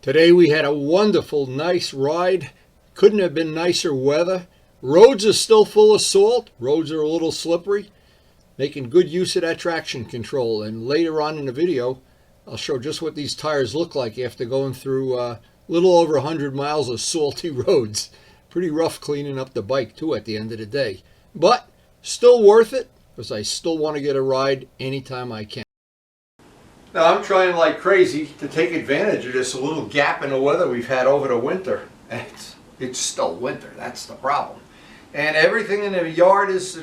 Today we had a wonderful, nice ride. Couldn't have been nicer weather. Roads are still full of salt. Roads are a little slippery. Making good use of that traction control. And later on in the video, I'll show just what these tires look like after going through a little over 100 miles of salty roads. Pretty rough cleaning up the bike too at the end of the day. But still worth it because I still want to get a ride anytime I can. Now I'm trying like crazy to take advantage of this little gap in the weather we've had over the winter. And it's still winter, that's the problem. And everything in the yard is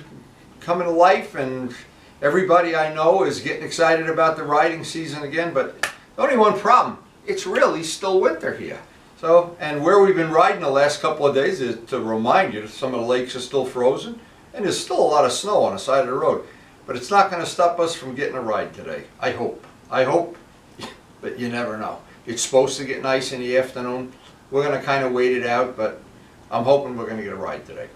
coming to life, and everybody I know is getting excited about the riding season again, but only one problem, it's really still winter here. So, and where we've been riding the last couple of days is to remind you that some of the lakes are still frozen, and there's still a lot of snow on the side of the road. But it's not going to stop us from getting a ride today, I hope. I hope, but you never know. It's supposed to get nice in the afternoon. We're going to kind of wait it out, but I'm hoping we're going to get a ride today.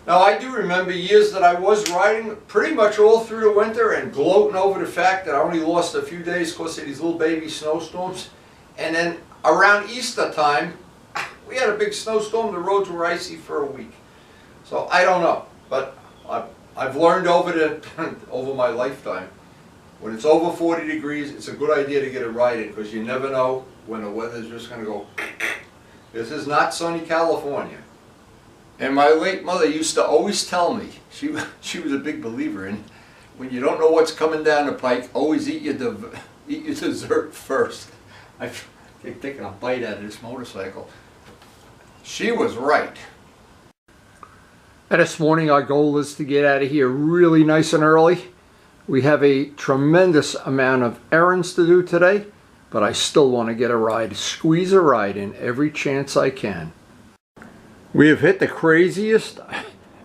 Now I do remember years that I was riding pretty much all through the winter and gloating over the fact that I only lost a few days because of these little baby snowstorms. And then around Easter time, we had a big snowstorm. The roads were icy for a week. So I don't know, but I've learned over my lifetime, when it's over 40 degrees, it's a good idea to get a ride in because you never know when the weather's just going to go. This is not sunny California. And my late mother used to always tell me, she was a big believer in, when you don't know what's coming down the pike, always eat your dessert first. I've taken a bite out of this motorcycle. She was right. And this morning our goal is to get out of here really nice and early. We have a tremendous amount of errands to do today, but I still want to get a ride, squeeze a ride in every chance I can. We have hit the craziest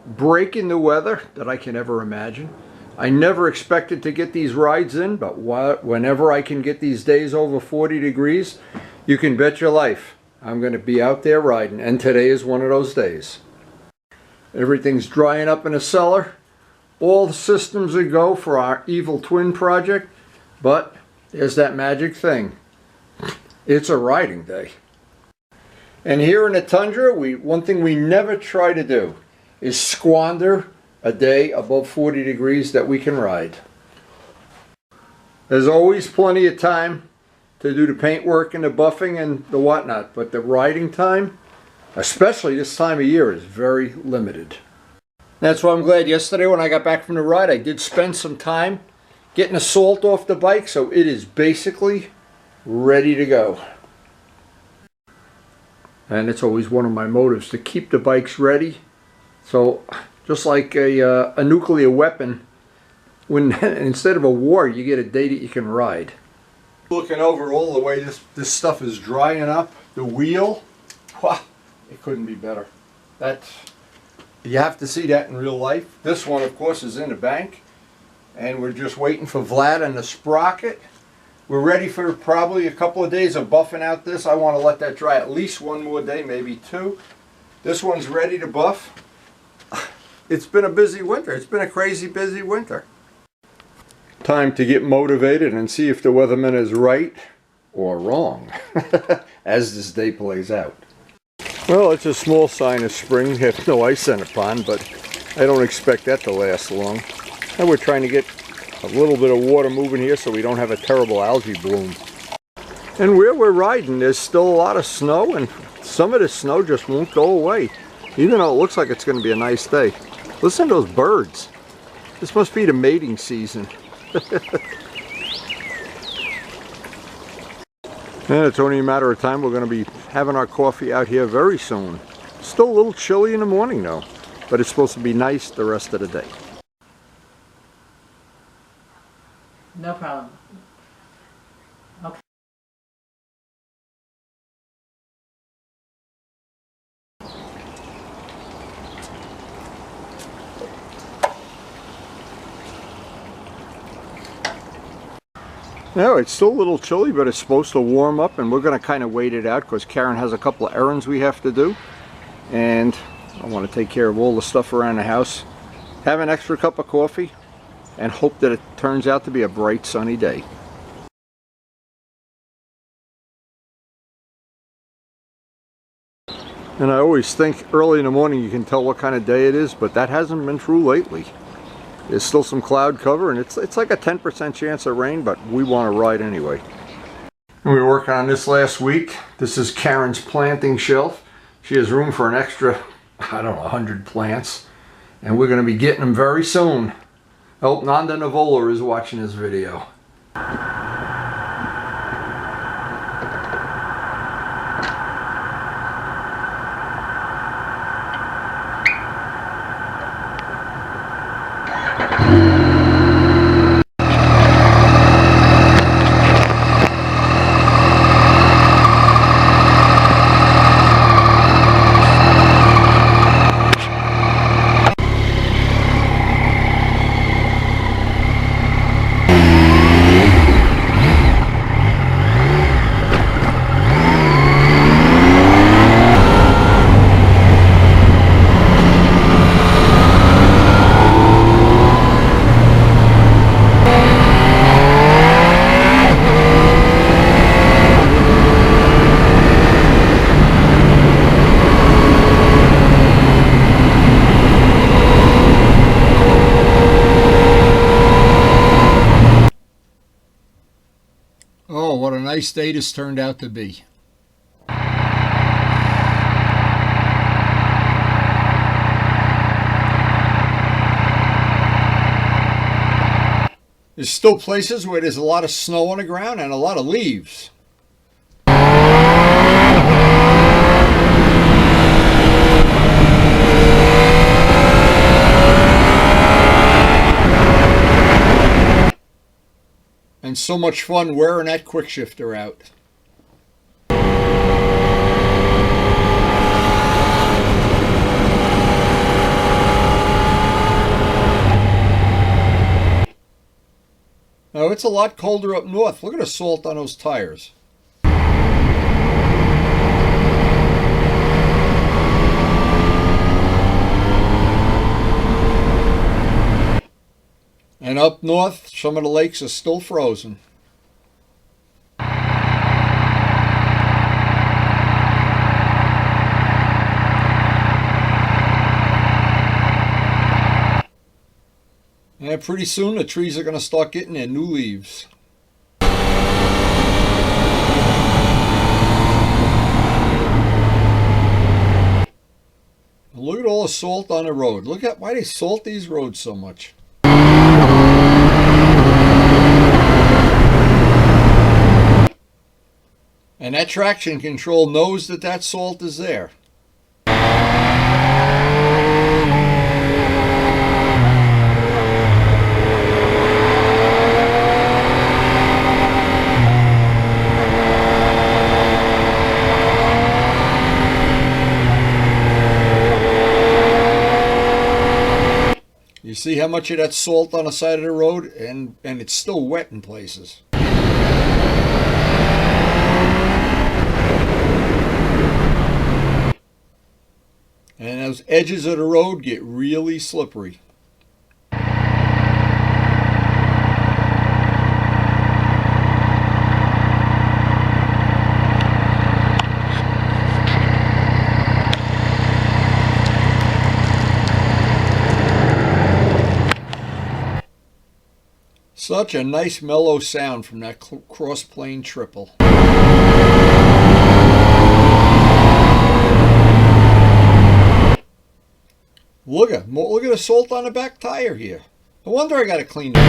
break in the weather that I can ever imagine. I never expected to get these rides in, but whenever I can get these days over 40 degrees, you can bet your life I'm going to be out there riding, and today is one of those days. Everything's drying up in the cellar. All the systems are go for our Evil Twin project, but there's that magic thing. It's a riding day. And here in the tundra, one thing we never try to do is squander a day above 40 degrees that we can ride. There's always plenty of time to do the paint work and the buffing and the whatnot, but the riding time, especially this time of year, is very limited. That's why I'm glad yesterday when I got back from the ride, I did spend some time getting the salt off the bike, so it is basically ready to go. And it's always one of my motives to keep the bikes ready. So just like a nuclear weapon, when instead of a war, you get a day that you can ride. Looking over all the way, this stuff is drying up. The wheel, wow, it couldn't be better. You have to see that in real life. This one, of course, is in the bank. And we're just waiting for Vlad and the sprocket. We're ready for probably a couple of days of buffing out this. I want to let that dry at least one more day, maybe two. This one's ready to buff. It's been a busy winter. It's been a crazy busy winter. Time to get motivated and see if the weatherman is right or wrong as this day plays out. Well, it's a small sign of spring. We have no ice on the pond, but I don't expect that to last long. And we're trying to get a little bit of water moving here so we don't have a terrible algae bloom. And where we're riding, there's still a lot of snow, and some of the snow just won't go away, even though it looks like it's going to be a nice day. Listen to those birds. This must be the mating season. And it's only a matter of time. We're going to be having our coffee out here very soon. Still a little chilly in the morning though, but it's supposed to be nice the rest of the day. No problem. Okay. No, it's still a little chilly, but it's supposed to warm up, and we're going to kind of wait it out because Karen has a couple of errands we have to do, and I want to take care of all the stuff around the house, have an extra cup of coffee, and hope that it turns out to be a bright sunny day. And I always think early in the morning you can tell what kind of day it is, but that hasn't been true lately. There's still some cloud cover, and it's like a 10% chance of rain, but we want to ride anyway. And we were working on this last week. This is Karen's planting shelf. She has room for an extra, I don't know, 100 plants. And we're going to be getting them very soon. I hope Nanda Navola is watching this video. Oh, what a nice day this turned out to be. There's still places where there's a lot of snow on the ground and a lot of leaves. And so much fun wearing that quick shifter out. Now it's a lot colder up north. Look at the salt on those tires. And up north, some of the lakes are still frozen. And pretty soon the trees are going to start getting their new leaves. Look at all the salt on the road. Look at why they salt these roads so much. And that traction control knows that that salt is there. You see how much of that salt on the side of the road? And it's still wet in places. And those edges of the road get really slippery. Such a nice mellow sound from that cross-plane triple. Look at the salt on the back tire here. No wonder I got to clean it.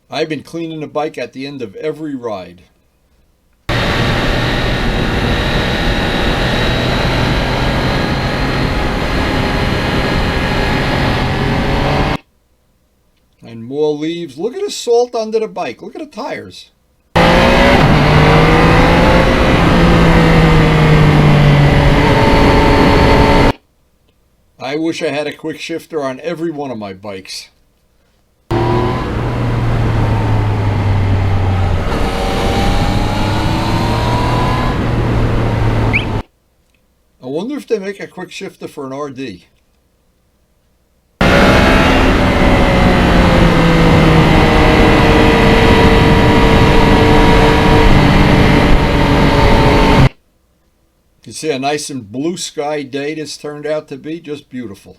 I've been cleaning the bike at the end of every ride. And more leaves. Look at the salt under the bike. Look at the tires. I wish I had a quick shifter on every one of my bikes. I wonder if they make a quick shifter for an RD. See a nice and blue sky day this turned out to be. Just beautiful.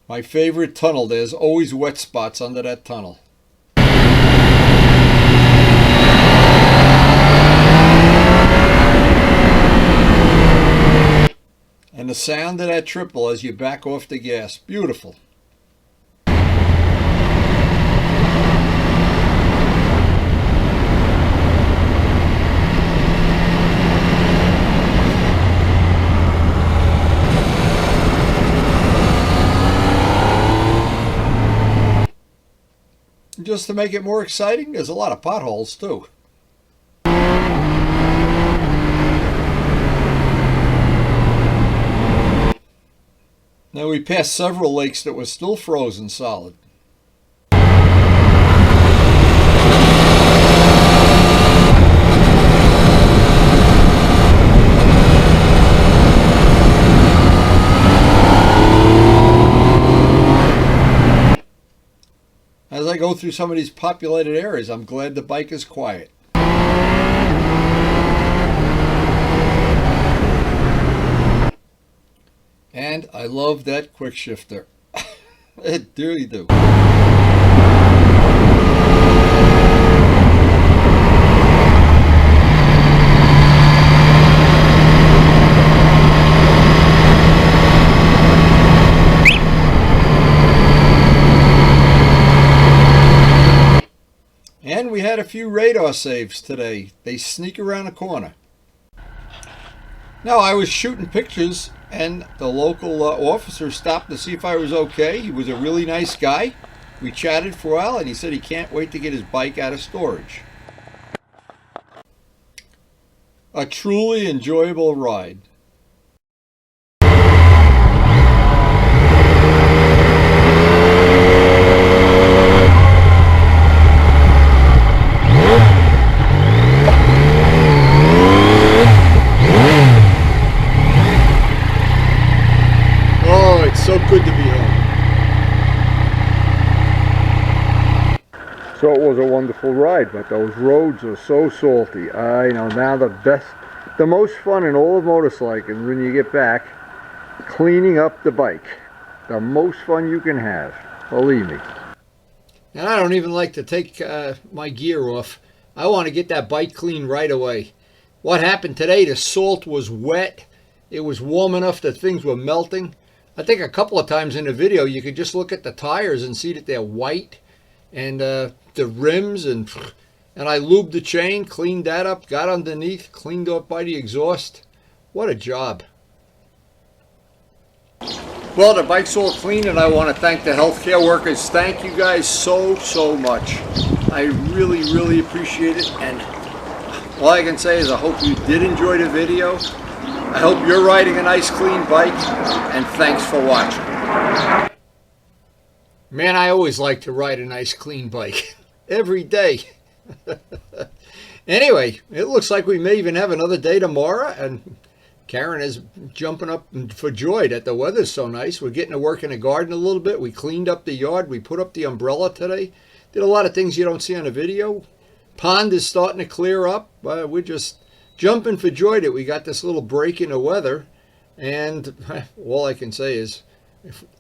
My favorite tunnel. There's always wet spots under that tunnel. And the sound of that triple as you back off the gas. Beautiful. Just to make it more exciting, there's a lot of potholes too. Now we passed several lakes that were still frozen solid. As I go through some of these populated areas, I'm glad the bike is quiet. And I love that quick shifter. I really do. And we had a few radar saves today. They sneak around the corner. Now, I was shooting pictures and the local officer stopped to see if I was okay. He was a really nice guy. We chatted for a while and he said he can't wait to get his bike out of storage. A truly enjoyable ride. So good to be home. So it was a wonderful ride, but those roads are so salty. I know now the most fun in all of motorcycling when you get back, cleaning up the bike. The most fun you can have, believe me. And I don't even like to take my gear off. I want to get that bike clean right away. What happened today, the salt was wet. It was warm enough that things were melting. I think a couple of times in the video you could just look at the tires and see that they're white, and the rims, and I lubed the chain, cleaned that up, got underneath, cleaned up by the exhaust. What a job. Well, the bike's all clean and I want to thank the healthcare workers. Thank you guys so much. I really appreciate it, and all I can say is I hope you did enjoy the video. I hope you're riding a nice clean bike, and thanks for watching. Man, I always like to ride a nice clean bike. Every day. Anyway, it looks like we may even have another day tomorrow, and Karen is jumping up for joy that the weather's so nice. We're getting to work in the garden a little bit. We cleaned up the yard. We put up the umbrella today. Did a lot of things you don't see on the video. Pond is starting to clear up. We're just jumping for joy that we got this little break in the weather, and all I can say is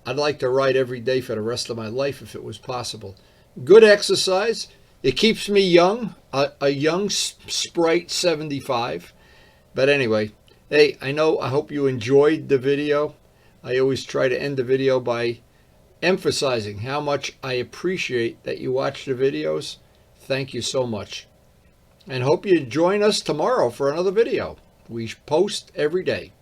I'd like to ride every day for the rest of my life if it was possible. Good exercise. It keeps me young, a young sprite 75. But anyway, hey, I hope you enjoyed the video. I always try to end the video by emphasizing how much I appreciate that you watch the videos. Thank you so much. And hope you join us tomorrow for another video. We post every day.